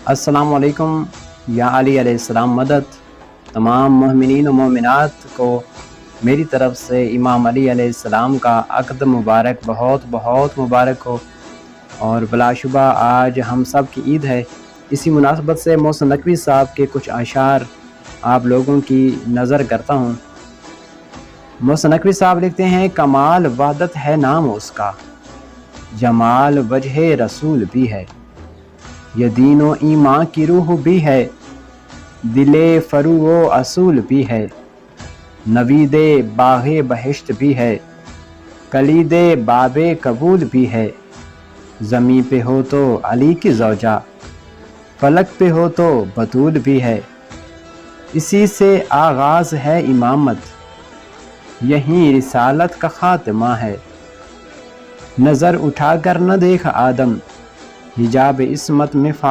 السلام علیکم یا علی علیہ السلام مدد۔ تمام مومنین و مومنات کو میری طرف سے امام علی علیہ السلام کا عقد مبارک بہت بہت مبارک ہو، اور بلا شبہ آج ہم سب کی عید ہے۔ اسی مناسبت سے محسن نقوی صاحب کے کچھ اشعار آپ لوگوں کی نظر کرتا ہوں۔ محسن نقوی صاحب لکھتے ہیں: کمال وحدت ہے نام اس کا، جمال وجہ رسول بھی ہے، یہ دین و ایمان کی روح بھی ہے، دل فرو و اصول بھی ہے، نوید باغ بہشت بھی ہے، کلید باب قبول بھی ہے، زمین پہ ہو تو علی کی زوجہ، فلک پہ ہو تو بطول بھی ہے، اسی سے آغاز ہے امامت، یہیں رسالت کا خاتمہ ہے، نظر اٹھا کر نہ دیکھ آدم، حجاب عصمت میں